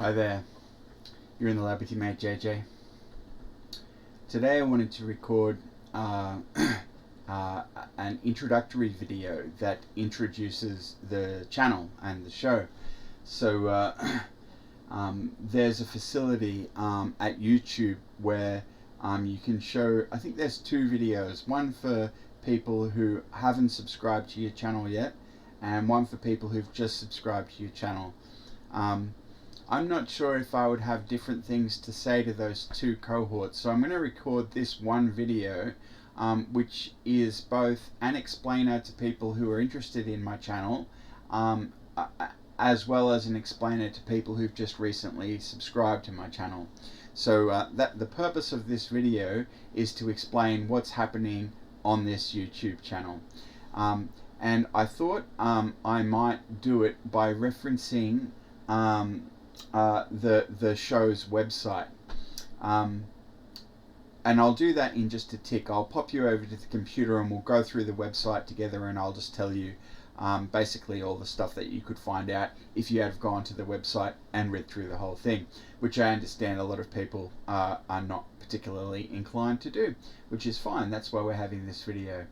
Hi there, you're in the lab with your mate JJ. Today I wanted to record an introductory video that introduces the channel and the show. So there's a facility at YouTube where you can show, I think there's two videos, one for people who haven't subscribed to your channel yet and one for people who've just subscribed to your channel. I'm not sure if I would have different things to say to those two cohorts, so I'm going to record this one video which is both an explainer to people who are interested in my channel as well as an explainer to people who've just recently subscribed to my channel. So the purpose of this video is to explain what's happening on this YouTube channel. And I thought I might do it by referencing the show's website, and I'll do that in just a tick. I'll pop you over to the computer and we'll go through the website together, and I'll just tell you basically all the stuff that you could find out if you have gone to the website and read through the whole thing, which I understand a lot of people are not particularly inclined to do, which is fine. That's why we're having this video.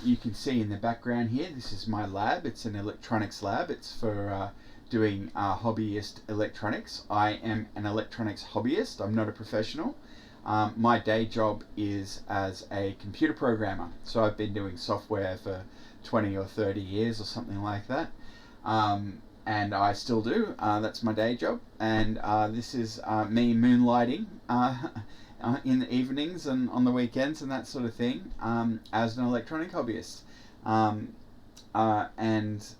You can see in the background here, this is my lab. It's an electronics lab. It's for doing hobbyist electronics. I am an electronics hobbyist. I'm not a professional. My day job is as a computer programmer. So I've been doing software for 20 or 30 years or something like that. And I still do. That's my day job. And this is me moonlighting in the evenings and on the weekends and that sort of thing as an electronic hobbyist. And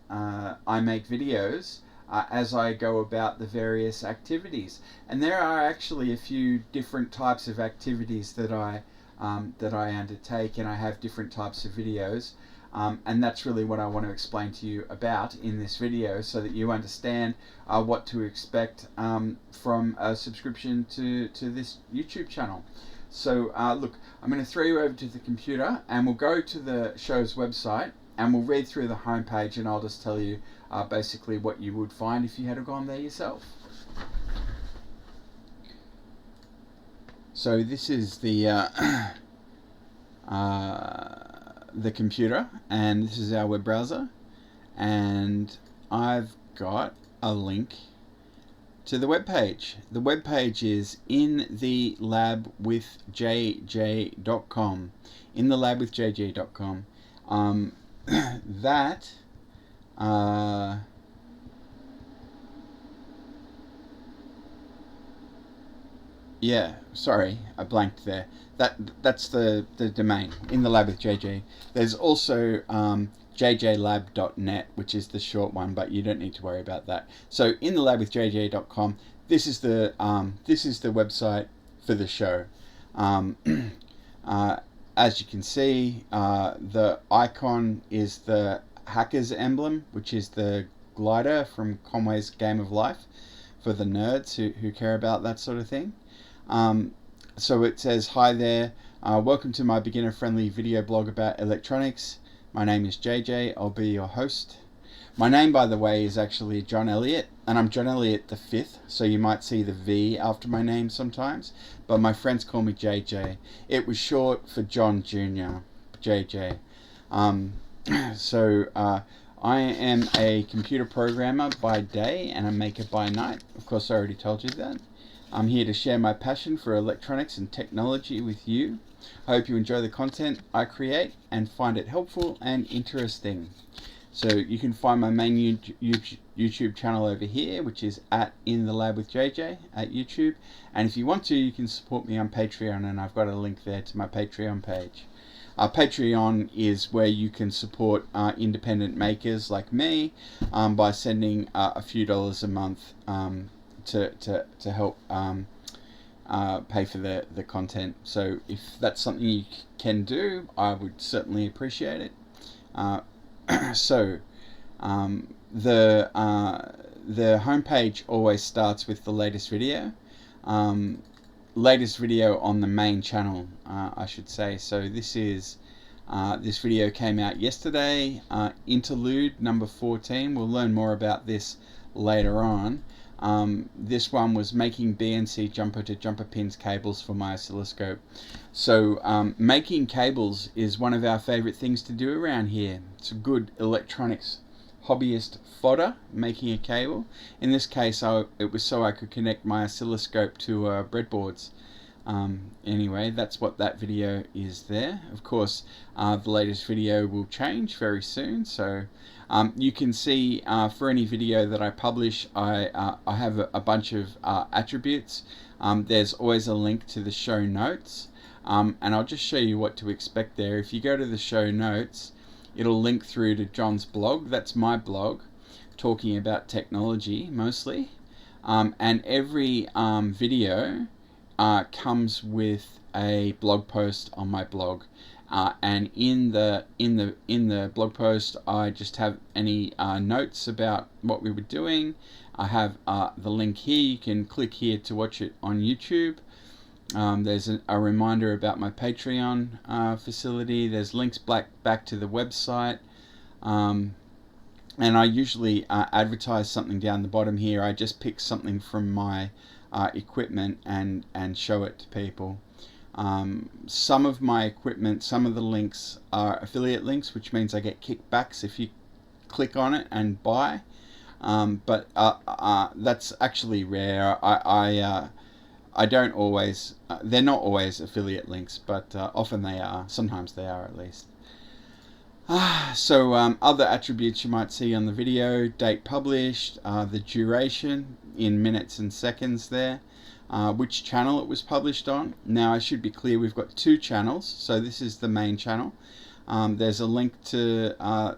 I make videos as I go about the various activities, and there are actually a few different types of activities that I undertake, and I have different types of videos, and that's really what I want to explain to you about in this video, so that you understand what to expect from a subscription to this YouTube channel. So look, I'm going to throw you over to the computer and we'll go to the show's website and we'll read through the homepage, and I'll just tell you basically what you would find if you had gone there yourself. So this is the computer, and this is our web browser, and I've got a link to the web page. The web page is inTheLabWithJJ.com. inTheLabWithJJ.com. That yeah, sorry, I blanked there. That's the domain, In the Lab with JJ. There's also jjlab.net, which is the short one, but you don't need to worry about that. So inTheLabWithJJ.com. This is the website for the show. As you can see, the icon is the Hackers emblem, which is the glider from Conway's Game of Life, for the nerds who care about that sort of thing. So it says, hi there, welcome to my beginner-friendly video blog about electronics. My name is JJ, I'll be your host. My name, by the way, is actually John Elliott, and I'm John Elliott the 5th, so you might see the V after my name sometimes, but my friends call me JJ. It was short for John Jr., JJ. So I am a computer programmer by day and a maker by night. Of course, I already told you that. I'm here to share my passion for electronics and technology with you. I hope you enjoy the content I create and find it helpful and interesting. So you can find my main YouTube channel over here, which is at In the Lab with JJ at YouTube. And if you want to, you can support me on Patreon, and I've got a link there to my Patreon page. Patreon is where you can support independent makers like me by sending a few dollars a month to help pay for the content. So if that's something you can do, I would certainly appreciate it. So the homepage always starts with the latest video. Latest video on the main channel, I should say. So this video came out yesterday, interlude number 14. We'll learn more about this later on. This one was making BNC jumper to jumper pins cables for my oscilloscope. So making cables is one of our favorite things to do around here. It's a good electronics hobbyist fodder, making a cable. In this case, it was so I could connect my oscilloscope to breadboards. Anyway, that's what that video is there. Of course, the latest video will change very soon, so you can see for any video that I publish, I have a bunch of attributes. There's always a link to the show notes, and I'll just show you what to expect there. If you go to the show notes, it'll link through to John's blog. That's my blog, talking about technology mostly, and every video comes with a blog post on my blog, and in the blog post I just have any notes about what we were doing. I have the link here. You can click here to watch it on YouTube. There's a reminder about my Patreon facility. There's links back to the website, and I usually advertise something down the bottom here. I just pick something from my equipment and show it to people. Some of my equipment, some of the links are affiliate links, which means I get kickbacks if you click on it and buy, but that's actually rare. I don't always, they're not always affiliate links, but often they are. Sometimes they are, at least. So other attributes you might see on the video: date published, the duration in minutes and seconds there, which channel it was published on. Now I should be clear, we've got two channels, so this is the main channel. There's a link to the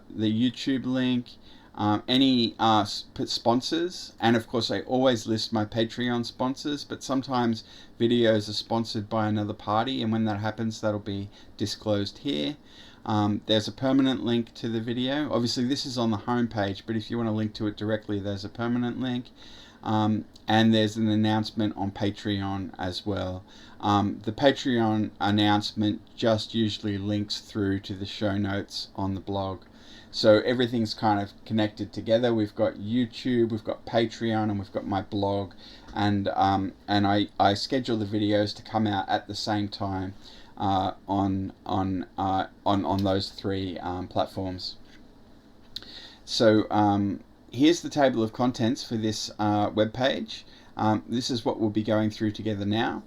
YouTube link, any sponsors, and of course I always list my Patreon sponsors, but sometimes videos are sponsored by another party, and when that happens, that'll be disclosed here. There's a permanent link to the video. Obviously this is on the home page, but if you want to link to it directly, there's a permanent link. And there's an announcement on Patreon as well. The Patreon announcement just usually links through to the show notes on the blog. So everything's kind of connected together. We've got YouTube, we've got Patreon, and we've got my blog. And I schedule the videos to come out at the same time on those three platforms. So here's the table of contents for this web page. This is what we'll be going through together now.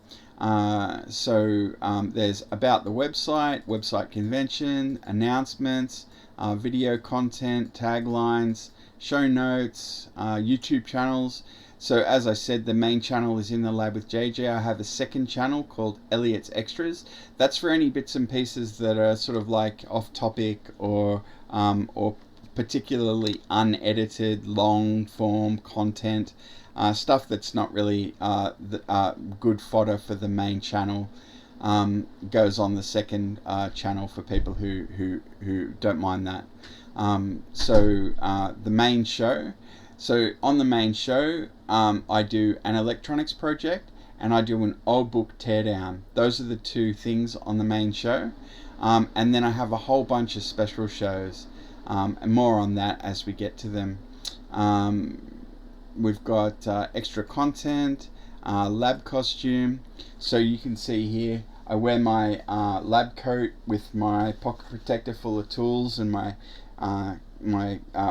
So there's about the website, website convention, announcements, video content, taglines, show notes, YouTube channels. So as I said, the main channel is In the Lab with JJ. I have a second channel called Elliot's Extras. That's for any bits and pieces that are sort of like off topic or particularly unedited long form content, stuff that's not really good fodder for the main channel, goes on the second channel for people who don't mind that. So the main show. So on the main show, I do an electronics project and I do an old book teardown. Those are the two things on the main show. And then I have a whole bunch of special shows, and more on that as we get to them. We've got extra content, lab costume. So you can see here, I wear my lab coat with my pocket protector full of tools and my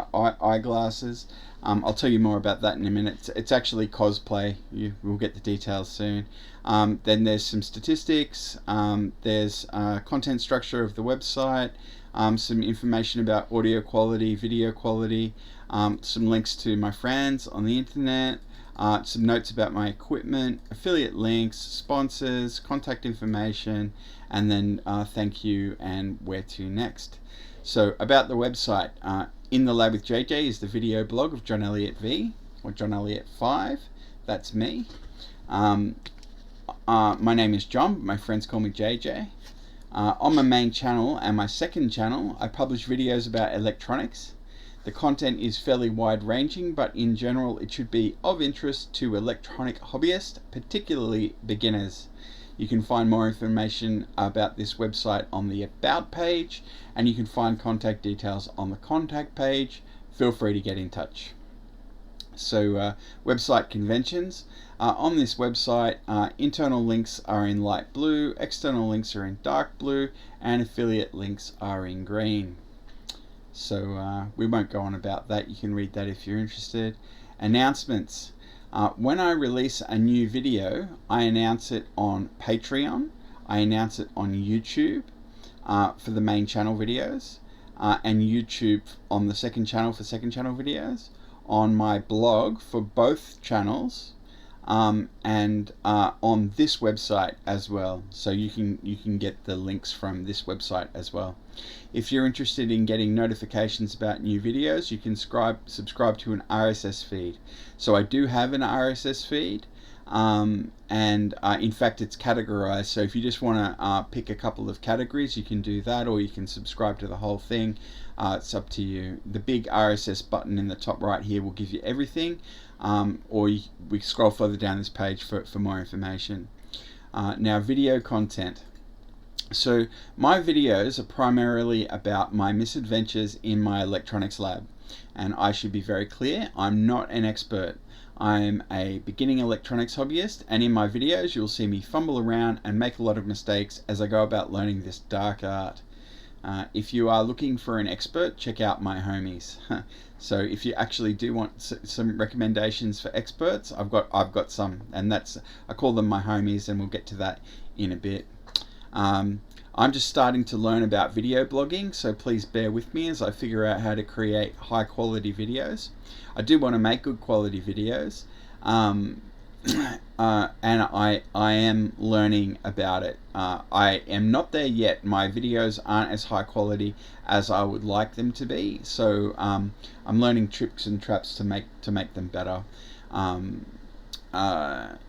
eyeglasses. I'll tell you more about that in a minute. It's actually cosplay. We'll get the details soon. Then there's some statistics. There's content structure of the website. Some information about audio quality, video quality. Some links to my friends on the internet. Some notes about my equipment, affiliate links, sponsors, contact information, and then thank you and where to next. So about the website, In the Lab with JJ is the video blog of John Elliott V, or John Elliott 5. That's me. My name is John, but my friends call me JJ. On my main channel and my second channel, I publish videos about electronics. The content is fairly wide-ranging, but in general it should be of interest to electronic hobbyists, particularly beginners. You can find more information about this website on the About page, and you can find contact details on the Contact page. Feel free to get in touch. So website conventions. On this website, internal links are in light blue, external links are in dark blue, and affiliate links are in green. So we won't go on about that. You can read that if you're interested. Announcements. When I release a new video, I announce it on Patreon, I announce it on YouTube for the main channel videos, and YouTube on the second channel for second channel videos, on my blog for both channels, and on this website as well. So you can get the links from this website as well. If you're interested in getting notifications about new videos, you can subscribe to an RSS feed. So I do have an RSS feed, and in fact it's categorized. So if you just want to pick a couple of categories, you can do that, or you can subscribe to the whole thing. It's up to you. The big RSS button in the top right here will give you everything, or we scroll further down this page for more information. Now, video content. So my videos are primarily about my misadventures in my electronics lab, and I should be very clear, I'm not an expert. I'm a beginning electronics hobbyist, and in my videos you'll see me fumble around and make a lot of mistakes as I go about learning this dark art. If you are looking for an expert, check out my homies. So if you actually do want some recommendations for experts, I've got some, and I call them my homies, and we'll get to that in a bit. I'm just starting to learn about video blogging, so please bear with me as I figure out how to create high quality videos. I do want to make good quality videos, and I am learning about it. I am not there yet. My videos aren't as high quality as I would like them to be, so I'm learning tricks and traps to make them better.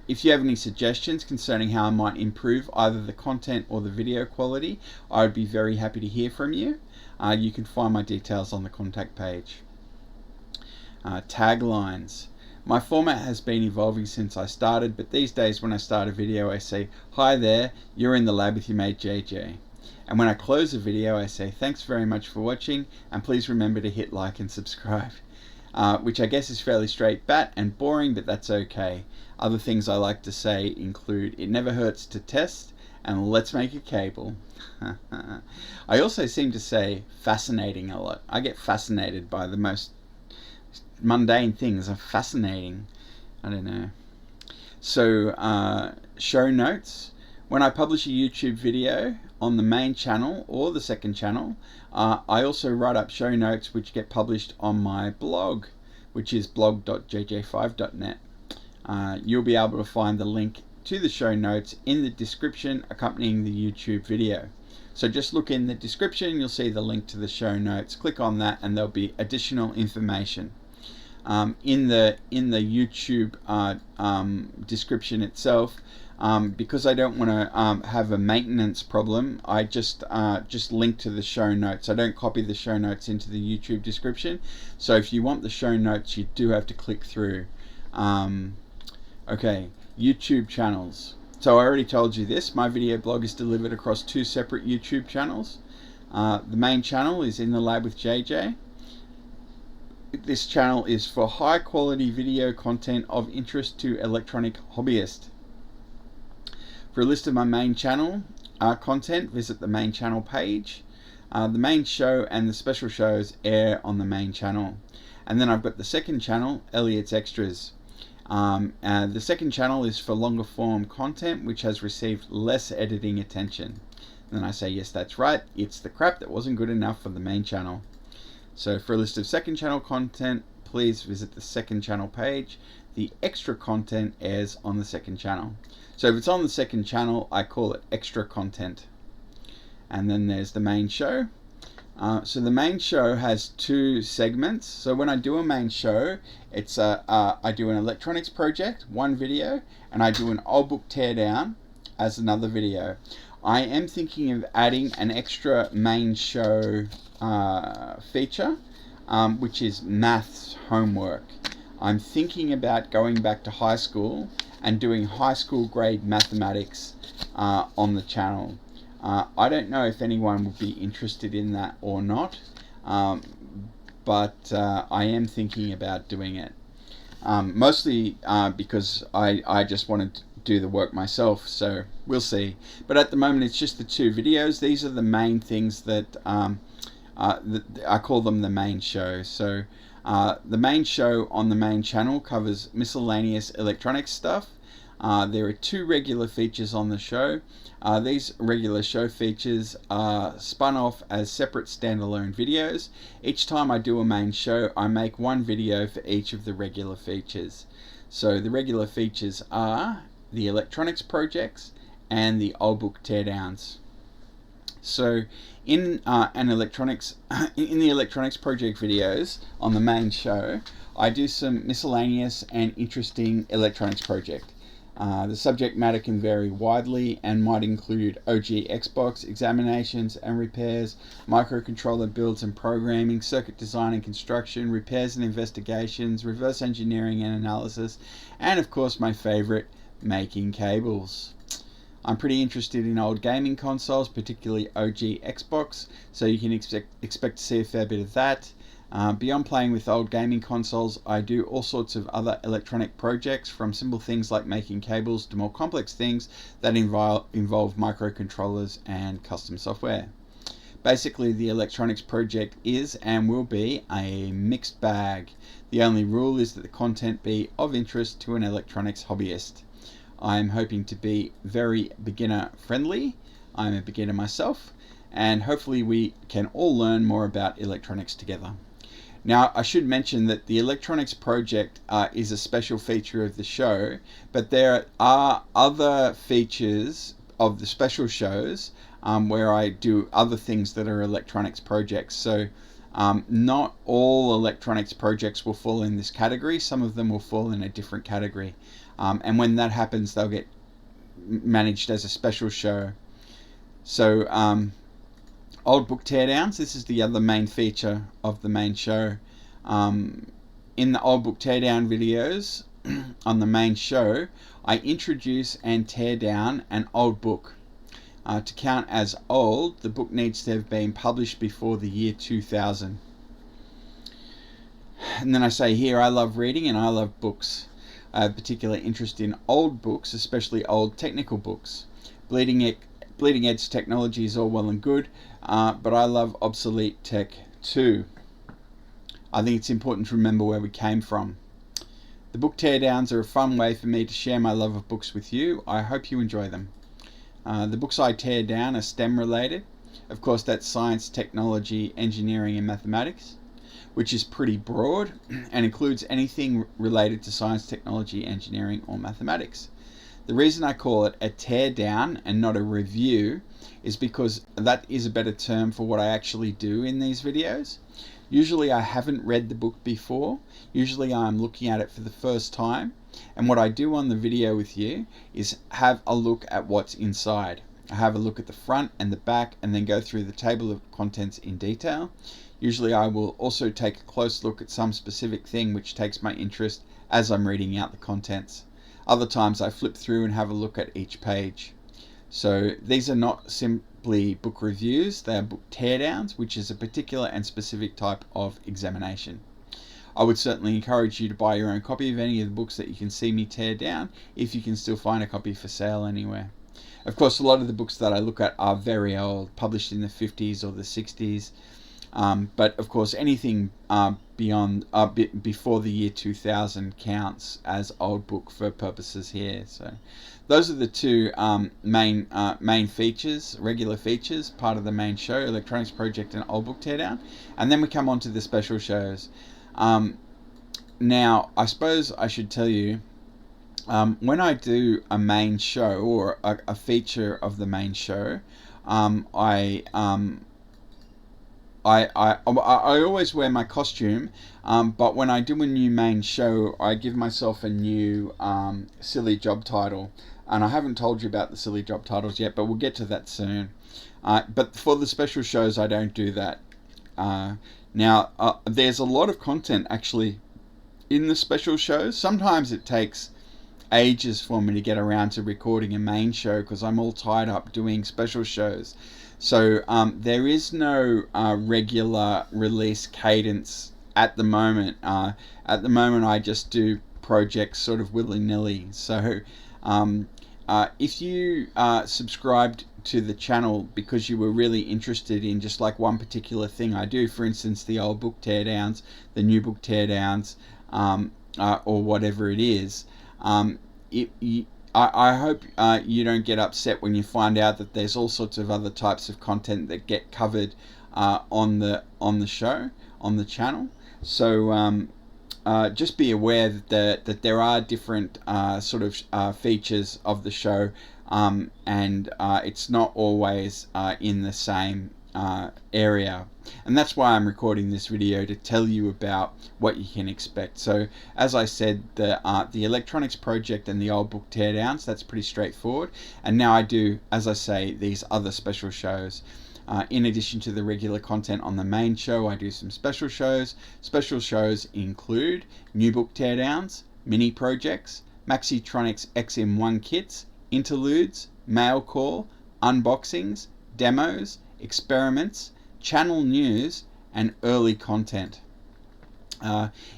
If you have any suggestions concerning how I might improve either the content or the video quality, I would be very happy to hear from you. You can find my details on the contact page. Taglines. My format has been evolving since I started, but these days when I start a video I say, "Hi there, you're in the lab with your mate JJ." And when I close a video I say, "Thanks very much for watching, and please remember to hit like and subscribe." Which I guess is fairly straight bat and boring, but that's okay. Other things I like to say include, "It never hurts to test," and "Let's make a cable." I also seem to say fascinating a lot. I get fascinated by the most mundane things. Are fascinating. I don't know. So show notes. When I publish a YouTube video on the main channel or the second channel, I also write up show notes which get published on my blog, which is blog.jj5.net. You'll be able to find the link to the show notes in the description accompanying the YouTube video. So just look in the description, you'll see the link to the show notes. Click on that and there'll be additional information. In the YouTube description itself, because I don't want to have a maintenance problem, I just link to the show notes. I don't copy the show notes into the YouTube description. So if you want the show notes, you do have to click through. Okay, YouTube channels. So I already told you this. My video blog is delivered across 2 separate YouTube channels. The main channel is In the Lab with JJ. This channel is for high quality video content of interest to electronic hobbyists. For a list of my main channel content, visit the main channel page. The main show and the special shows air on the main channel. And then I've got the second channel, Elliot's Extras. The second channel is for longer form content which has received less editing attention. And then I say, yes, that's right, it's the crap that wasn't good enough for the main channel. So for a list of second channel content, please visit the second channel page. The extra content airs on the second channel. So if it's on the second channel, I call it extra content. And then there's the main show. So the main show has 2 segments. So when I do a main show, it's I do an electronics project, 1 video, and I do an old book teardown as another video. I am thinking of adding an extra main show feature, which is maths homework. I'm thinking about going back to high school and doing high school grade mathematics on the channel. I don't know if anyone would be interested in that or not, but I am thinking about doing it. Mostly because I just wanted to do the work myself, so we'll see. But at the moment, it's just the 2 videos. These are the main things that I call them the main show. So the main show on the main channel covers miscellaneous electronics stuff. There are 2 regular features on the show. These regular show features are spun off as separate standalone videos. Each time I do a main show, I make 1 video for each of the regular features. So the regular features are the electronics projects and the old book teardowns. So in the electronics project videos on the main show, I do some miscellaneous and interesting electronics project. The subject matter can vary widely and might include OG Xbox examinations and repairs, microcontroller builds and programming, circuit design and construction, repairs and investigations, reverse engineering and analysis, and of course my favorite, making cables. I'm pretty interested in old gaming consoles, particularly OG Xbox, so you can expect to see a fair bit of that. Beyond playing with old gaming consoles, I do all sorts of other electronic projects, from simple things like making cables to more complex things that involve microcontrollers and custom software. Basically, the electronics project is and will be a mixed bag. The only rule is that the content be of interest to an electronics hobbyist. I'm hoping to be very beginner friendly. I'm a beginner myself, and hopefully we can all learn more about electronics together. Now, I should mention that the electronics project is a special feature of the show, but there are other features of the special shows where I do other things that are electronics projects. So not all electronics projects will fall in this category. Some of them will fall in a different category. And when that happens, they'll get managed as a special show. So old book teardowns, this is the other main feature of the main show. In the old book teardown videos on the main show, I introduce and tear down an old book. To count as old, the book needs to have been published before the year 2000. And then I say here, I love reading and I love books. I have particular interest in old books, especially old technical books. Bleeding edge technology is all well and good, but I love obsolete tech too. I think it's important to remember where we came from. The book teardowns are a fun way for me to share my love of books with you. I hope you enjoy them. The books I tear down are STEM related. Of course, that's science, technology, engineering and mathematics, which is pretty broad and includes anything related to science, technology, engineering or mathematics. The reason I call it a tear down and not a review is because that is a better term for what I actually do in these videos. Usually I haven't read the book before. Usually I'm looking at it for the first time. And what I do on the video with you is have a look at what's inside. I have a look at the front and the back and then go through the table of contents in detail. Usually I will also take a close look at some specific thing which takes my interest as I'm reading out the contents. Other times I flip through and have a look at each page. So these are not simply book reviews, they are book teardowns, which is a particular and specific type of examination. I would certainly encourage you to buy your own copy of any of the books that you can see me tear down, if you can still find a copy for sale anywhere. Of course, a lot of the books that I look at are very old, published in the 50s or the 60s. But of course, anything before the year 2000 counts as old book for purposes here. So those are the 2 main features, regular features, part of the main show, electronics project and old book teardown. And then we come on to the special shows. Now, I suppose I should tell you, when I do a main show or a feature of the main show, I always wear my costume, but when I do a new main show, I give myself a new silly job title. And I haven't told you about the silly job titles yet, but we'll get to that soon. But for the special shows, I don't do that. Now, there's a lot of content actually in the special shows. Sometimes it takes ages for me to get around to recording a main show because I'm all tied up doing special shows. So there is no regular release cadence at the moment. At the moment I just do projects sort of willy-nilly. So if you subscribed to the channel because you were really interested in just like one particular thing I do, for instance the old book teardowns, the new book teardowns, or whatever it is, I hope you don't get upset when you find out that there's all sorts of other types of content that get covered on the show, on the channel. So just be aware that there are different sort of features of the show, and it's not always in the same area, and that's why I'm recording this video, to tell you about what you can expect. So as I said, the electronics project and the old book teardowns, that's pretty straightforward, and now I do, as I say, these other special shows. In addition to the regular content on the main show, I do some special shows. Special shows include new book teardowns, mini projects, Maxitronics XM1 kits, interludes, mail call, unboxings, demos, experiments, channel news, and early content.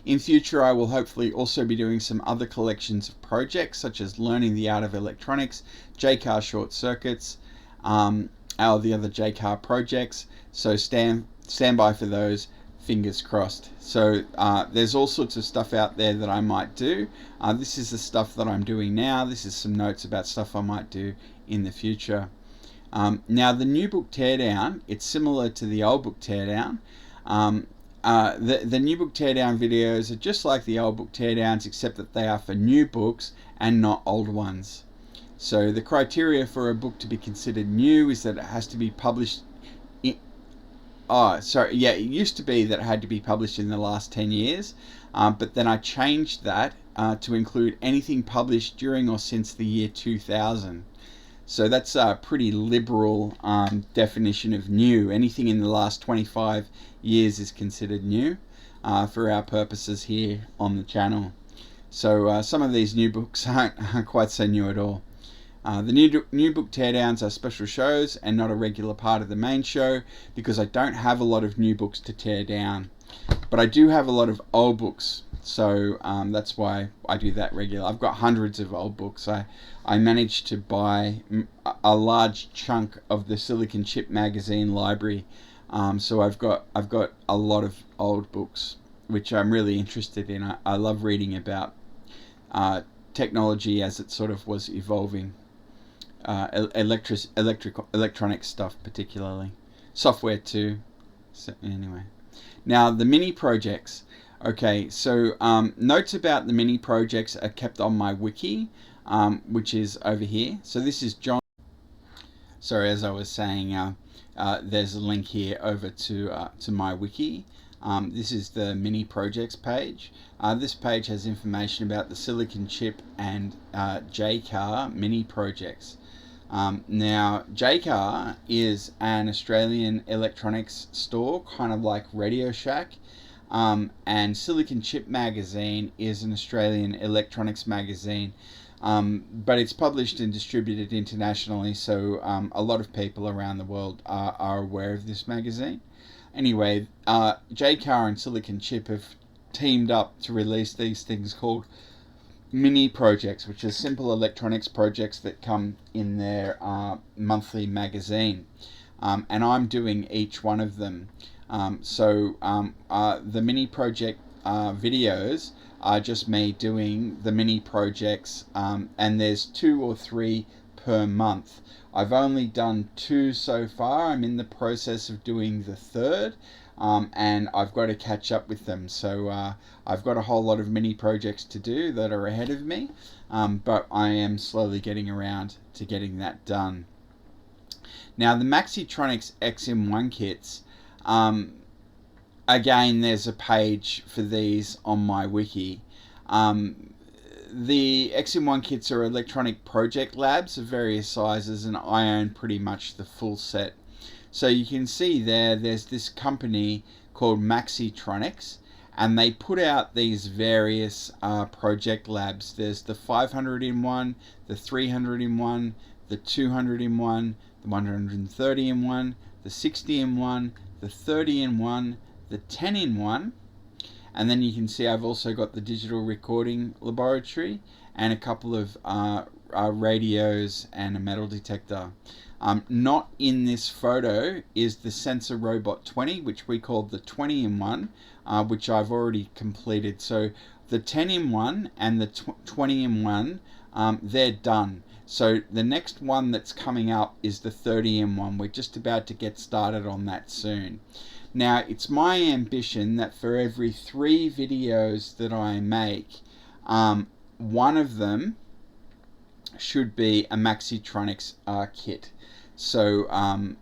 In future, I will hopefully also be doing some other collections of projects, such as learning the art of electronics, Jaycar short circuits, the other Jaycar projects. So stand by for those, fingers crossed. So there's all sorts of stuff out there that I might do. This is the stuff that I'm doing now. This is some notes about stuff I might do in the future. Now the new book teardown, it's similar to the old book teardown. The new book teardown videos are just like the old book teardowns, except that they are for new books and not old ones. So the criteria for a book to be considered new is that it has to be published it used to be that it had to be published in the last 10 years, but then I changed that to include anything published during or since the year 2000. So that's a pretty liberal definition of new. Anything in the last 25 years is considered new for our purposes here on the channel. So some of these new books aren't quite so new at all. The new book teardowns are special shows and not a regular part of the main show, because I don't have a lot of new books to tear down, but I do have a lot of old books, so that's why I do that regular. I've got hundreds of old books. I managed to buy a large chunk of the Silicon Chip magazine library, so I've got a lot of old books which I'm really interested in. I love reading about technology as it sort of was evolving. Electronic stuff, particularly software too. So anyway, now the mini projects. Okay, so notes about the mini projects are kept on my wiki, which is over here. So this is John. Sorry, as I was saying, there's a link here over to my wiki. This is the mini projects page. This page has information about the Silicon Chip and Jaycar mini projects. Now Jaycar is an Australian electronics store, kind of like Radio Shack, and Silicon Chip magazine is an Australian electronics magazine, but it's published and distributed internationally, so a lot of people around the world are aware of this magazine. Anyway, Jaycar and Silicon Chip have teamed up to release these things called mini projects, which are simple electronics projects that come in their monthly magazine, and I'm doing each one of them. The mini project videos are just me doing the mini projects, and there's 2 or 3 per month. I've only done 2 so far. I'm in the process of doing the 3rd, and I've got to catch up with them. So I've got a whole lot of mini projects to do that are ahead of me, but I am slowly getting around to getting that done. Now the Maxitronics XM1 kits, again, there's a page for these on my wiki. The XM1 kits are electronic project labs of various sizes, and I own pretty much the full set. So you can see there's this company called Maxitronics, and they put out these various project labs. There's the 500 in one, the 300 in one, the 200 in one, the 130 in one, the 60 in one, the 30 in one, the 10 in one, And then you can see I've also got the digital recording laboratory and a couple of radios and a metal detector. Not in this photo is the Sensor Robot 20, which we call the 20-in-1, which I've already completed. So the 10-in-1 and the 20-in-1, they're done. So the next one that's coming up is the 30-in-1. We're just about to get started on that soon. Now, it's my ambition that for every 3 videos that I make, one of them should be a Maxitronics kit. So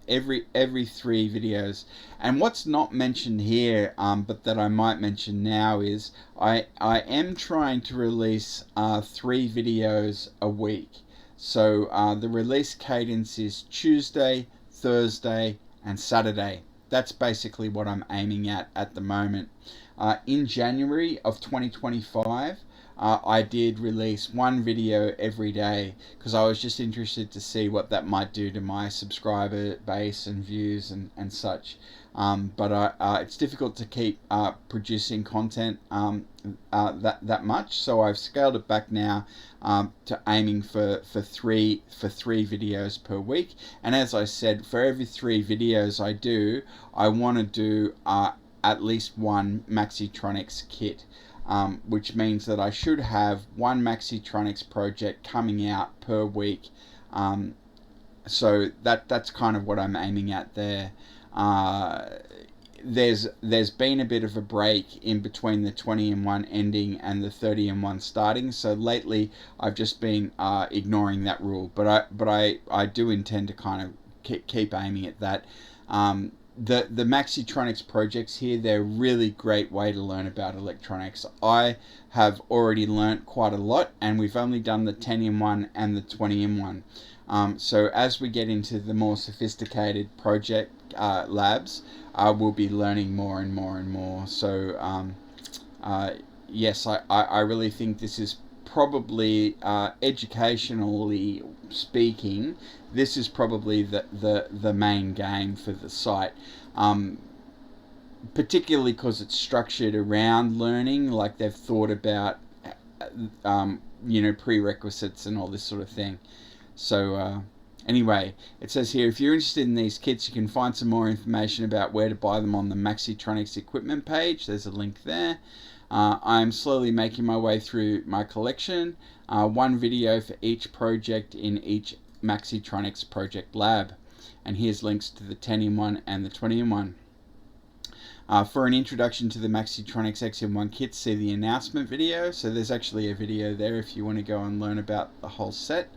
every 3 videos. And what's not mentioned here, but that I might mention now, is I am trying to release 3 videos a week. So the release cadence is Tuesday, Thursday, and Saturday. That's basically what I'm aiming at the moment. In January of 2025, I did release 1 video every day because I was just interested to see what that might do to my subscriber base and views and such. But it's difficult to keep producing content that much, so I've scaled it back now to aiming for 3 videos per week. And as I said, for every 3 videos I do, I want to do at least 1 Maxitronics kit. Which means that I should have 1 Maxitronics project coming out per week. So that's kind of what I'm aiming at there. There's been a bit of a break in between the 20-in-1 ending and the 30-in-1 starting. So lately I've just been ignoring that rule. But I do intend to kind of keep aiming at that. The Maxitronics projects here, they're a really great way to learn about electronics. I have already learnt quite a lot, and we've only done the 10-in-1 and the 20-in-1. So as we get into the more sophisticated project labs, we'll be learning more and more and more. So yes, I really think this is probably, educationally speaking, this is probably the main game for the site, particularly because it's structured around learning, like they've thought about prerequisites and all this sort of thing. So anyway, it says here, if you're interested in these kits, you can find some more information about where to buy them on the Maxitronics equipment page. There's a link there. I'm slowly making my way through my collection, 1 video for each project in each Maxitronics project lab. And here's links to the 10-in-1 and the 20-in-1. For an introduction to the Maxitronics X-in-1 kit, see the announcement video. So there's actually a video there if you want to go and learn about the whole set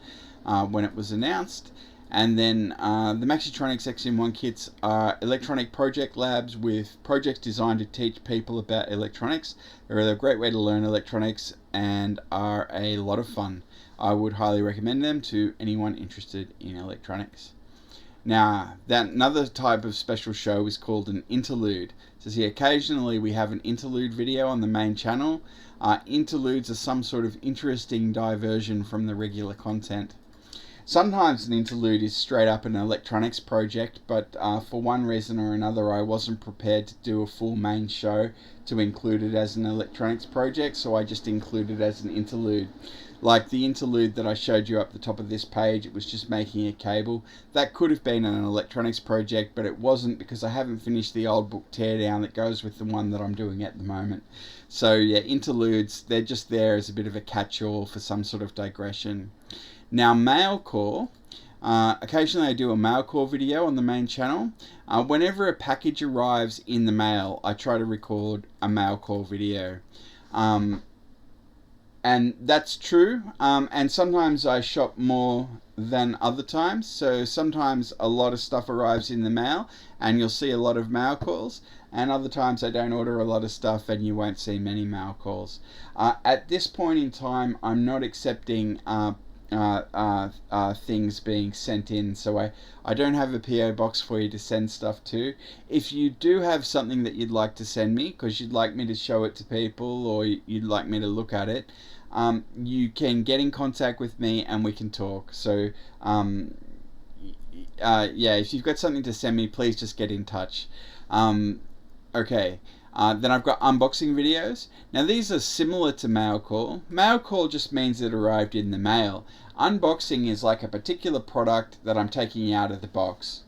when it was announced. And then the Maxitronics X-in-1 kits are electronic project labs with projects designed to teach people about electronics. They're a great way to learn electronics and are a lot of fun. I would highly recommend them to anyone interested in electronics. Now, another type of special show is called an interlude. So see, occasionally we have an interlude video on the main channel. Interludes are some sort of interesting diversion from the regular content. Sometimes an interlude is straight up an electronics project, but for one reason or another I wasn't prepared to do a full main show to include it as an electronics project, so I just included it as an interlude. Like the interlude that I showed you up the top of this page, it was just making a cable. That could have been an electronics project, but it wasn't because I haven't finished the old book teardown that goes with the one that I'm doing at the moment. So yeah, interludes, they're just there as a bit of a catch-all for some sort of digression. Now, mail call. Occasionally I do a mail call video on the main channel. Whenever a package arrives in the mail, I try to record a mail call video. And that's true. And sometimes I shop more than other times. So sometimes a lot of stuff arrives in the mail and you'll see a lot of mail calls. And other times I don't order a lot of stuff and you won't see many mail calls. At this point in time, I'm not accepting things being sent in, so I don't have a PO box for you to send stuff to. If you do have something that you'd like to send me because you'd like me to show it to people or you'd like me to look at it, you can get in contact with me and we can talk. So yeah, if you've got something to send me, please just get in touch. Okay, Then I've got unboxing videos. Now these are similar to mail call. Mail call just means it arrived in the mail. Unboxing is like a particular product that I'm taking out of the box.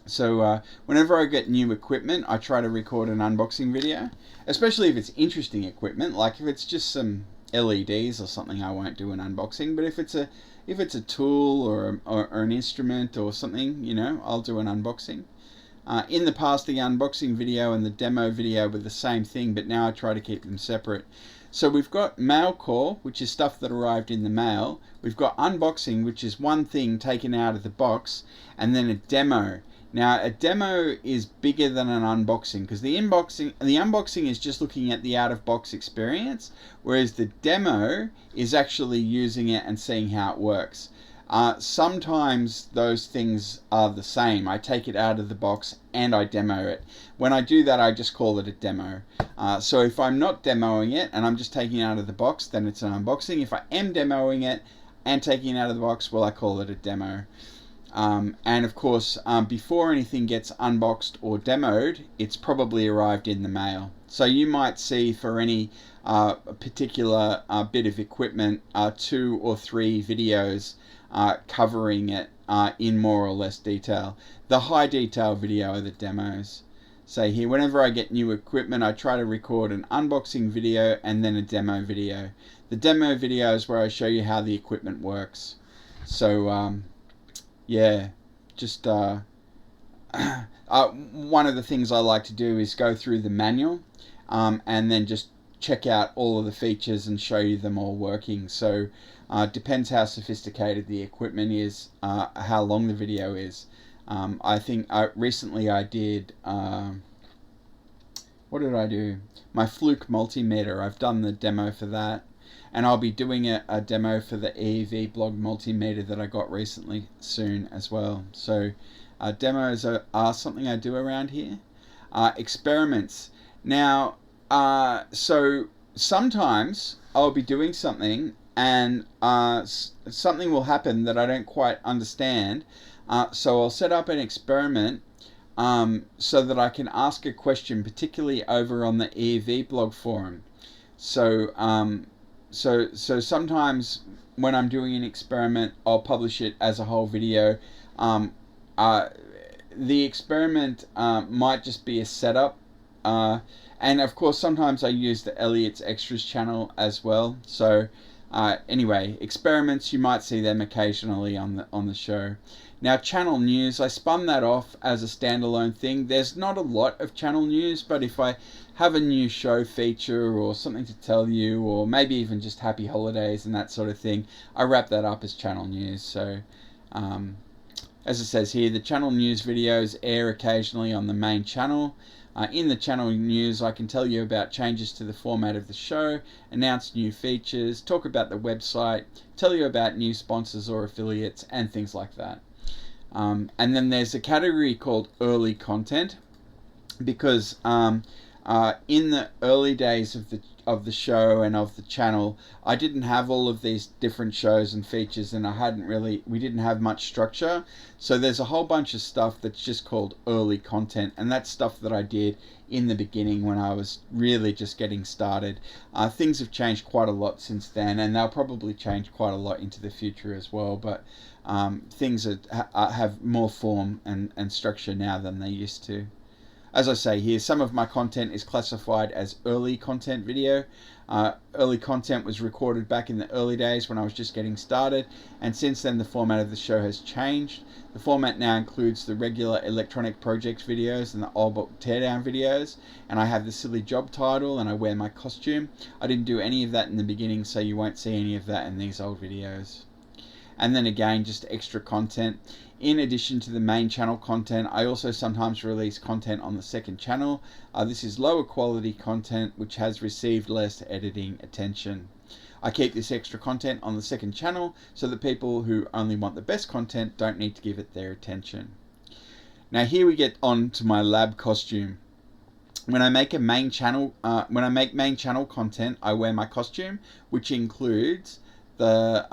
So whenever I get new equipment, I try to record an unboxing video, especially if it's interesting equipment. Like if it's just some LEDs or something, I won't do an unboxing. But if it's a tool or an instrument or something, you know, I'll do an unboxing. In the past, the unboxing video and the demo video were the same thing, but now I try to keep them separate. So we've got mail call, which is stuff that arrived in the mail. We've got unboxing, which is one thing taken out of the box, and then a demo. Now, a demo is bigger than an unboxing because the unboxing is just looking at the out-of-box experience, whereas the demo is actually using it and seeing how it works. Sometimes those things are the same. I take it out of the box and I demo it. When I do that, I just call it a demo. So if I'm not demoing it and I'm just taking it out of the box, then it's an unboxing. If I am demoing it and taking it out of the box, well, I call it a demo. And of course, before anything gets unboxed or demoed, it's probably arrived in the mail. So you might see for any particular bit of equipment 2 or 3 videos covering it in more or less detail. The high detail video are the demos. So here, whenever I get new equipment, I try to record an unboxing video and then a demo video. The demo video is where I show you how the equipment works. So yeah, just one of the things I like to do is go through the manual and then just check out all of the features and show you them all working. So depends how sophisticated the equipment is, how long the video is. I think recently I did, what did I do? My Fluke multimeter. I've done the demo for that. And I'll be doing a demo for the EEV blog multimeter that I got recently soon as well. So demos are something I do around here. Experiments. Now, so sometimes I'll be doing something and something will happen that I don't quite understand. So I'll set up an experiment so that I can ask a question, particularly over on the EEV blog forum. So So sometimes when I'm doing an experiment, I'll publish it as a whole video. The experiment might just be a setup. And of course, sometimes I use the Elliot's Extras channel as well. So anyway, experiments, you might see them occasionally on the show. Now, channel news, I spun that off as a standalone thing. There's not a lot of channel news, but if I have a new show feature or something to tell you, or maybe even just happy holidays and that sort of thing, I wrap that up as channel news. So as it says here, the channel news videos air occasionally on the main channel. In the channel news, I can tell you about changes to the format of the show, announce new features, talk about the website, tell you about new sponsors or affiliates, and things like that. And then there's a category called early content, because in the early days of the show and of the channel, I didn't have all of these different shows and features, and we didn't have much structure. So there's a whole bunch of stuff that's just called early content, and that's stuff that I did in the beginning when I was really just getting started. Things have changed quite a lot since then, and they'll probably change quite a lot into the future as well, but things have more form and structure now than they used to. As I say here, some of my content is classified as early content video. Early content was recorded back in the early days when I was just getting started, and since then the format of the show has changed. The format now includes the regular electronic projects videos and the old book teardown videos, and I have the silly job title and I wear my costume. I didn't do any of that in the beginning, so you won't see any of that in these old videos. And then again, just extra content. In addition to the main channel content, I also sometimes release content on the second channel. This is lower quality content which has received less editing attention. I keep this extra content on the second channel so that people who only want the best content don't need to give it their attention. Now here we get on to my lab costume. When I make main channel content, I wear my costume, which includes the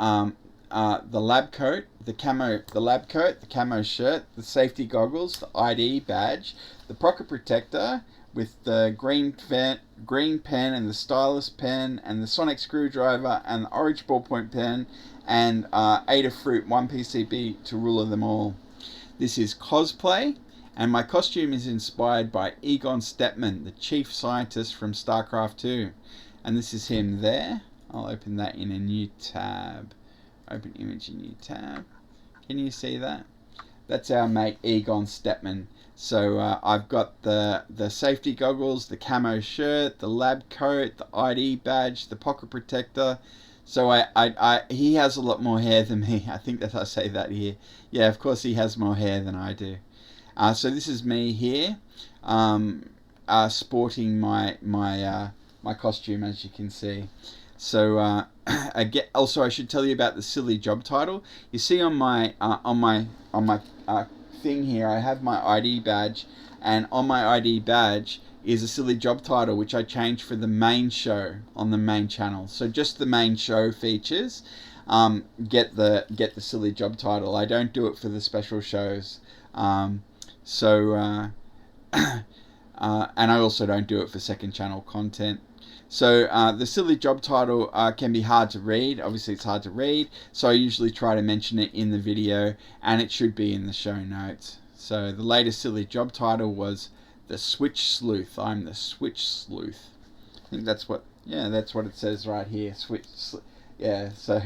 lab coat, the camo shirt, the safety goggles, the ID badge, the pocket protector, with the green pen and the stylus pen and the sonic screwdriver and the orange ballpoint pen and Adafruit 1PCB to ruler them all. This is cosplay, and my costume is inspired by Egon Stepman, the chief scientist from StarCraft 2. And this is him there. I'll open that in a new tab. Open image in new tab. Can you see that? That's our mate Egon Stepman. So I've got the safety goggles, the camo shirt, the lab coat, the ID badge, the pocket protector. So he has a lot more hair than me. I think that I say that here. Yeah, of course he has more hair than I do. So this is me here, sporting my costume, as you can see. So also I should tell you about the silly job title. You see on my thing here, I have my ID badge, and on my ID badge is a silly job title which I changed for the main show on the main channel. So just the main show features get the silly job title. I don't do it for the special shows. And I also don't do it for second channel content. So the silly job title can be hard to read. Obviously it's hard to read, so I usually try to mention it in the video, and it should be in the show notes. So the latest silly job title was the Switch Sleuth. I'm the Switch Sleuth. I think that's what it says right here. Yeah, so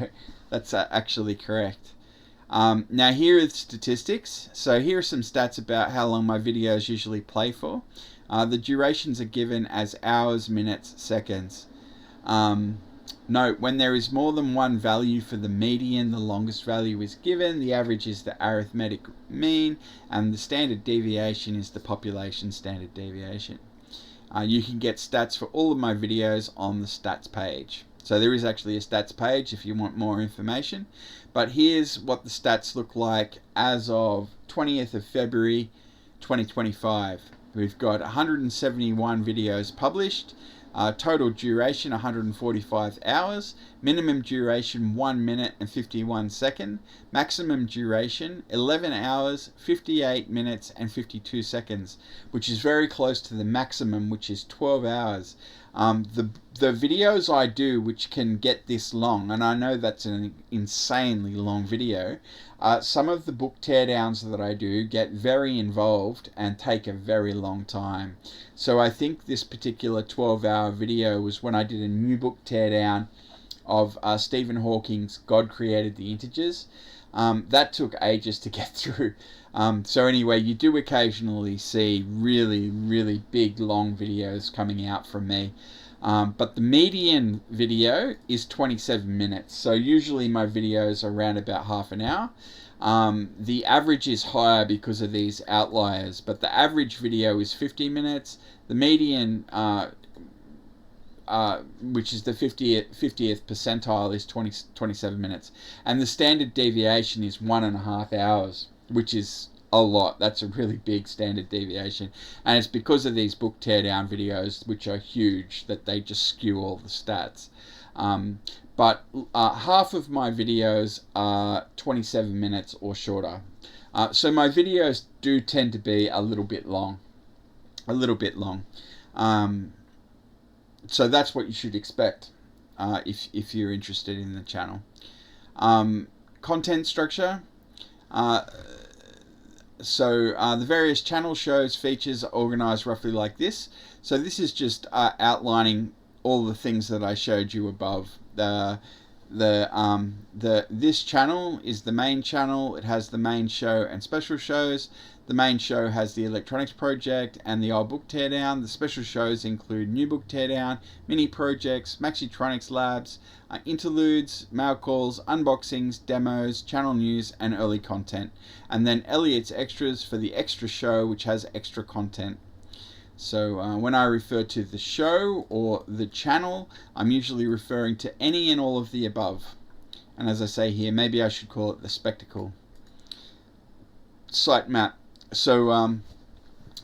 that's actually correct. Now here are the statistics. So here are some stats about how long my videos usually play for. The durations are given as hours, minutes, seconds. Note, when there is more than one value for the median, the longest value is given, the average is the arithmetic mean, and the standard deviation is the population standard deviation. You can get stats for all of my videos on the stats page. So there is actually a stats page if you want more information. But here's what the stats look like as of 20th of February 2025. We've got 171 videos published, total duration 145 hours, minimum duration 1 minute and 51 seconds, maximum duration 11 hours, 58 minutes and 52 seconds, which is very close to the maximum, which is 12 hours. The videos I do which can get this long, and I know that's an insanely long video, some of the book teardowns that I do get very involved and take a very long time. So I think this particular 12-hour video was when I did a new book teardown of Stephen Hawking's God Created the Integers. That took ages to get through. So anyway, you do occasionally see really, really big, long videos coming out from me. But the median video is 27 minutes. So usually my videos are around about half an hour. The average is higher because of these outliers, but the average video is 50 minutes. The median, which is the 50th percentile, is 27 minutes. And the standard deviation is 1.5 hours, which is a lot. That's a really big standard deviation. And it's because of these book teardown videos, which are huge, that they just skew all the stats. But half of my videos are 27 minutes or shorter. So my videos do tend to be a little bit long. So that's what you should expect if you're interested in the channel. Content structure. So the various channel shows features are organized roughly like this. So this is just outlining all the things that I showed you above. This channel is the main channel. It has the main show and special shows. The main show has the electronics project and the old book teardown. The special shows include new book teardown, mini projects, Maxitronics labs, interludes, mail calls, unboxings, demos, channel news, and early content. And then Elliot's extras for the extra show, which has extra content. So when I refer to the show or the channel, I'm usually referring to any and all of the above. And as I say here, maybe I should call it the spectacle. Site map. So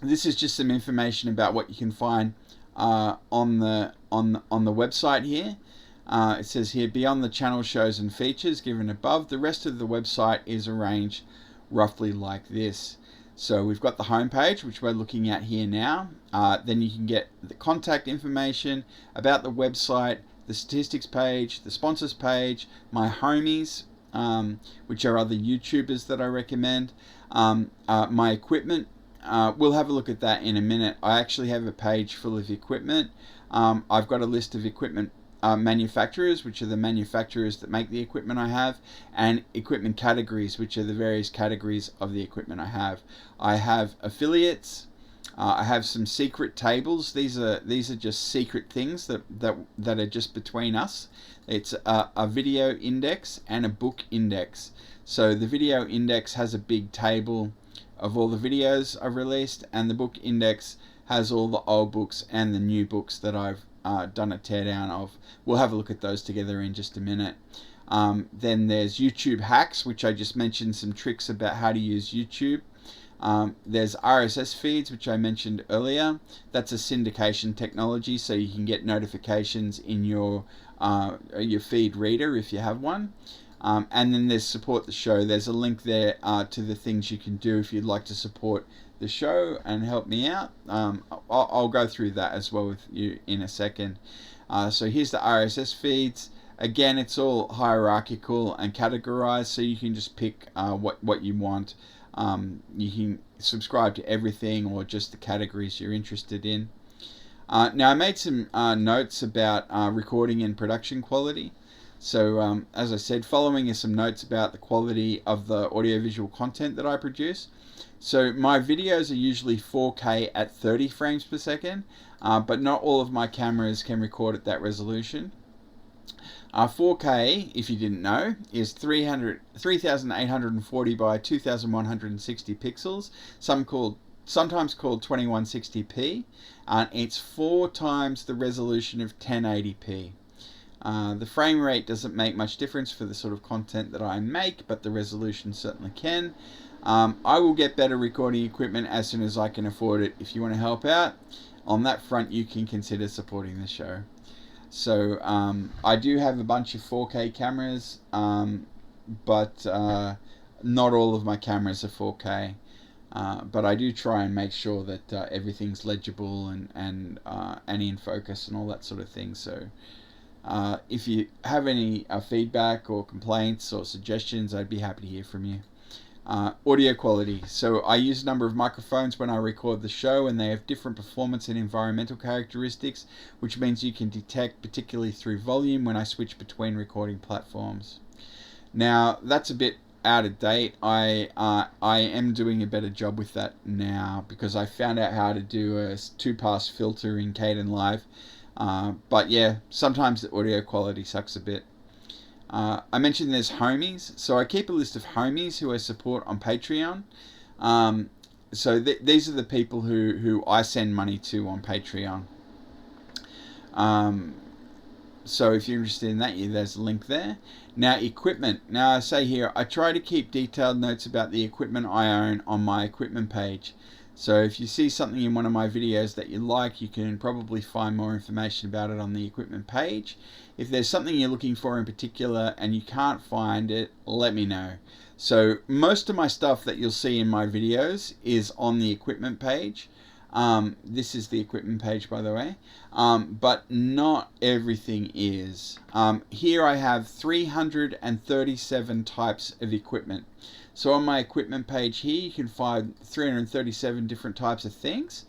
this is just some information about what you can find on the website here. It says here, beyond the channel shows and features given above, the rest of the website is arranged roughly like this. So we've got the home page, which we're looking at here now. Then you can get the contact information, about the website, the statistics page, the sponsors page, my homies, which are other YouTubers that I recommend, my equipment. We'll have a look at that in a minute. I actually have a page full of equipment. I've got a list of equipment manufacturers, which are the manufacturers that make the equipment I have, and equipment categories, which are the various categories of the equipment I have. I have affiliates. I have some secret tables. These are just secret things that are just between us. It's a video index and a book index. So the video index has a big table of all the videos I've released, and the book index has all the old books and the new books that I've done a teardown of. We'll have a look at those together in just a minute. Then there's YouTube hacks, which I just mentioned some tricks about how to use YouTube. There's RSS feeds, which I mentioned earlier. That's a syndication technology, so you can get notifications in your feed reader if you have one. And then there's support the show. There's a link there to the things you can do if you'd like to support the show and help me out. I'll go through that as well with you in a second. So here's the RSS feeds. Again, it's all hierarchical and categorized, so you can just pick what you want. You can subscribe to everything or just the categories you're interested in. Now, I made some notes about recording and production quality. So, as I said, following is some notes about the quality of the audiovisual content that I produce. So my videos are usually 4K at 30 frames per second, but not all of my cameras can record at that resolution. 4K, if you didn't know, is 3840 by 2160 pixels, sometimes called 2160p, and it's 4 times the resolution of 1080p. The frame rate doesn't make much difference for the sort of content that I make, but the resolution certainly can. I will get better recording equipment as soon as I can afford it. If you want to help out on that front, you can consider supporting the show. So I do have a bunch of 4K cameras, but not all of my cameras are 4K. But I do try and make sure that everything's legible and in focus and all that sort of thing. So if you have any feedback or complaints or suggestions, I'd be happy to hear from you. Audio quality. So I use a number of microphones when I record the show, and they have different performance and environmental characteristics, which means you can detect, particularly through volume, when I switch between recording platforms. Now, that's a bit out of date. I am doing a better job with that now because I found out how to do a 2-pass filter in Kdenlive. But yeah, sometimes the audio quality sucks a bit. I mentioned there's homies, so I keep a list of homies who I support on Patreon. So these are the people who I send money to on Patreon. So if you're interested in that, there's a link there. Now, equipment. Now, I say here, I try to keep detailed notes about the equipment I own on my equipment page. So if you see something in one of my videos that you like, you can probably find more information about it on the equipment page. If there's something you're looking for in particular and you can't find it, let me know. So most of my stuff that you'll see in my videos is on the equipment page. This is the equipment page, by the way, but not everything is. Here I have 337 types of equipment. So on my equipment page here, you can find 337 different types of things.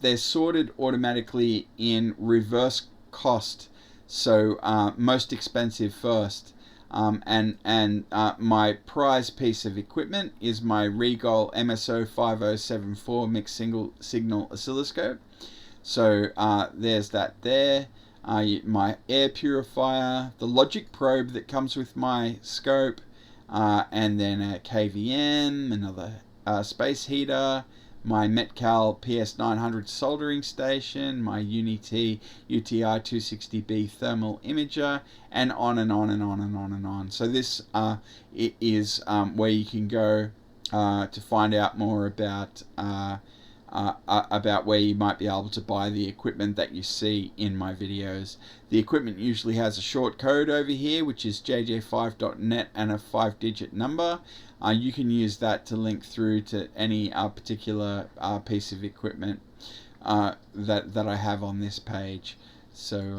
They're sorted automatically in reverse cost. So most expensive first. My prize piece of equipment is my Regal MSO5074 mixed single signal oscilloscope. So there's that there. My air purifier, the logic probe that comes with my scope, and then a KVM, another space heater, my Metcal PS900 soldering station, my Unity UTI 260B thermal imager, and on and on and on and on and on. So this is where you can go to find out more about about where you might be able to buy the equipment that you see in my videos. The equipment usually has a short code over here, which is jj5.net and a 5-digit number. You can use that to link through to any particular piece of equipment that I have on this page. So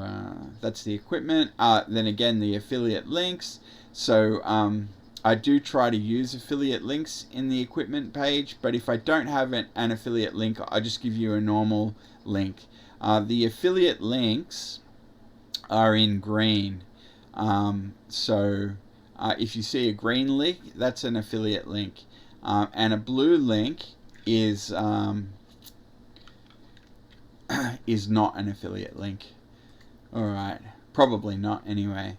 that's the equipment. Then again, the affiliate links. So I do try to use affiliate links in the equipment page, but if I don't have an affiliate link, I just give you a normal link. The affiliate links are in green. If you see a green link, that's an affiliate link. And a blue link is not an affiliate link. Alright, probably not anyway.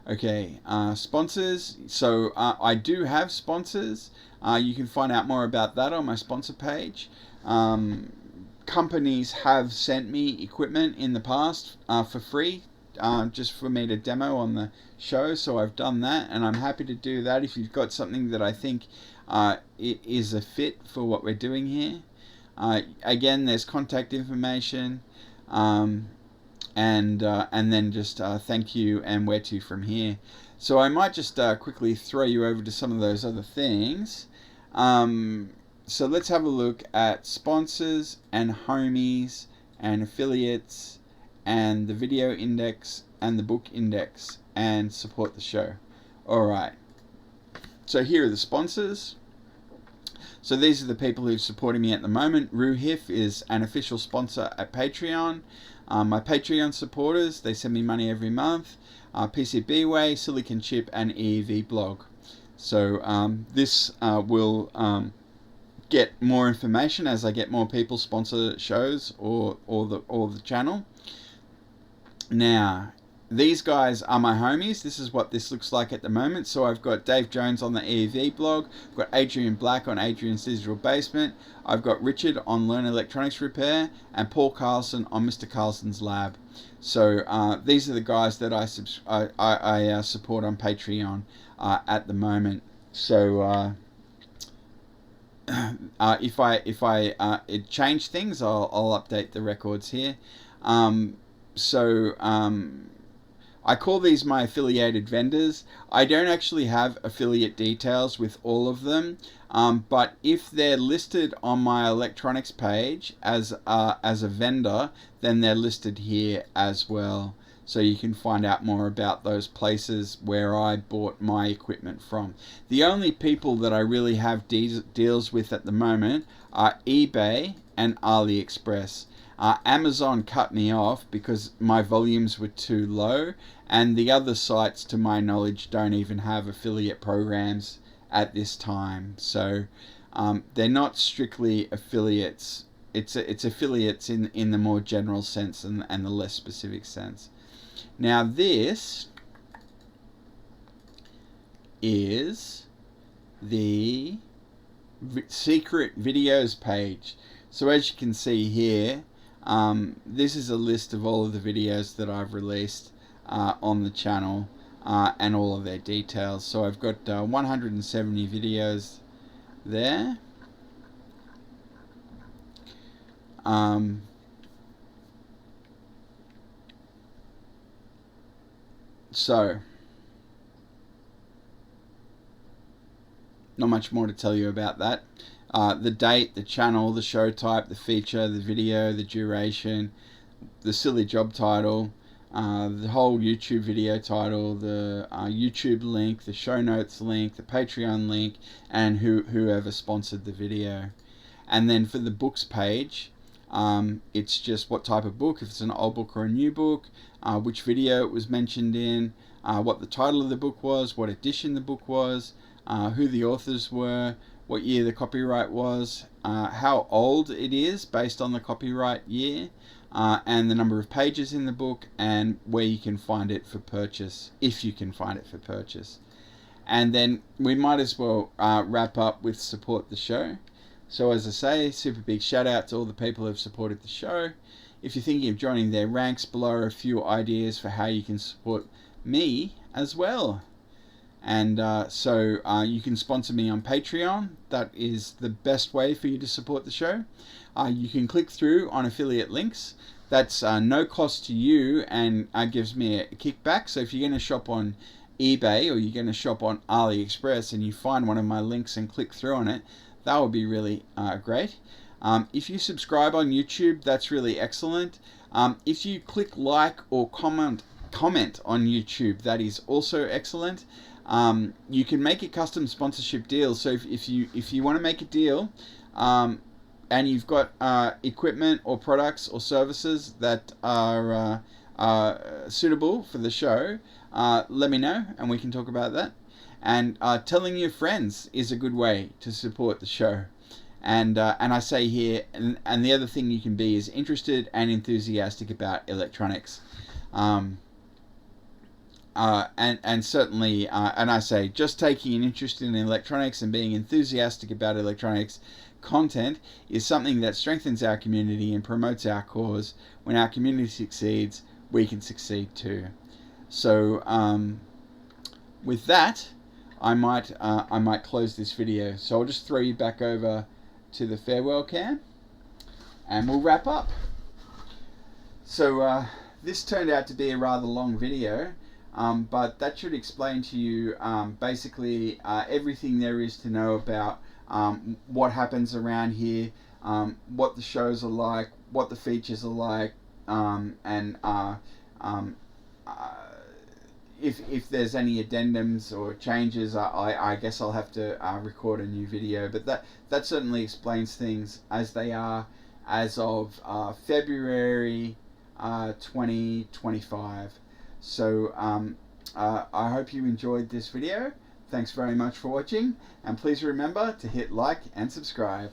Okay, sponsors. So I do have sponsors. You can find out more about that on my sponsor page. Companies have sent me equipment in the past for free, just for me to demo on the show, so I've done that, and I'm happy to do that if you've got something that I think it is a fit for what we're doing here. Again, there's contact information, and then just thank you and where to from here. So I might just quickly throw you over to some of those other things. So let's have a look at sponsors and homies and affiliates and the video index and the book index and support the show. Alright, so here are the sponsors. So these are the people who've supported me at the moment. Ruhif is an official sponsor at Patreon. My Patreon supporters, they send me money every month. PCBWay, Silicon Chip, and EEV Blog. So this will get more information as I get more people sponsor shows or the channel. Now, these guys are my homies. This is what this looks like at the moment. So I've got Dave Jones on the EEV blog. I've got Adrian Black on Adrian's Digital Basement. I've got Richard on Learn Electronics Repair, and Paul Carlson on Mr. Carlson's Lab. So these are the guys that I support on Patreon at the moment. So if I change things, I'll update the records here. I call these my affiliated vendors. I don't actually have affiliate details with all of them, but if they're listed on my electronics page as a vendor, then they're listed here as well. So you can find out more about those places where I bought my equipment from. The only people that I really have deals with at the moment are eBay and AliExpress. Amazon cut me off because my volumes were too low, and the other sites, to my knowledge, don't even have affiliate programs at this time. So they're not strictly affiliates. It's affiliates in the more general sense and the less specific sense. Now this is the secret videos page. So as you can see here, this is a list of all of the videos that I've released on the channel and all of their details. So I've got 170 videos there. So not much more to tell you about that. The date, the channel, the show type, the feature, the video, the duration, the silly job title, the whole YouTube video title, the YouTube link, the show notes link, the Patreon link, and whoever sponsored the video. And then for the books page, it's just what type of book, if it's an old book or a new book, which video it was mentioned in, what the title of the book was, what edition the book was, who the authors were, what year the copyright was, how old it is based on the copyright year, and the number of pages in the book, and where you can find it for purchase, if you can find it for purchase. And then we might as well wrap up with support the show. So as I say, super big shout out to all the people who have supported the show. If you're thinking of joining their ranks, below are a few ideas for how you can support me as well. And so you can sponsor me on Patreon. That is the best way for you to support the show. You can click through on affiliate links. That's no cost to you and gives me a kickback. So if you're going to shop on eBay or you're going to shop on AliExpress and you find one of my links and click through on it, that would be really great. If you subscribe on YouTube, that's really excellent. If you click like or comment on YouTube, that is also excellent. You can make a custom sponsorship deal. So if you want to make a deal, and you've got equipment or products or services that are suitable for the show, let me know and we can talk about that. And telling your friends is a good way to support the show. And I say here, and the other thing you can be is interested and enthusiastic about electronics. And certainly, and I say, just taking an interest in electronics and being enthusiastic about electronics content is something that strengthens our community and promotes our cause. When our community succeeds, we can succeed too. So with that, I might close this video. So I'll just throw you back over to the farewell cam and we'll wrap up. So this turned out to be a rather long video, but that should explain to you basically everything there is to know about what happens around here, what the shows are like, what the features are like, and if there's any addendums or changes, I guess I'll have to record a new video. But that certainly explains things as they are as of February 2025. So I hope you enjoyed this video. Thanks very much for watching, and please remember to hit like and subscribe.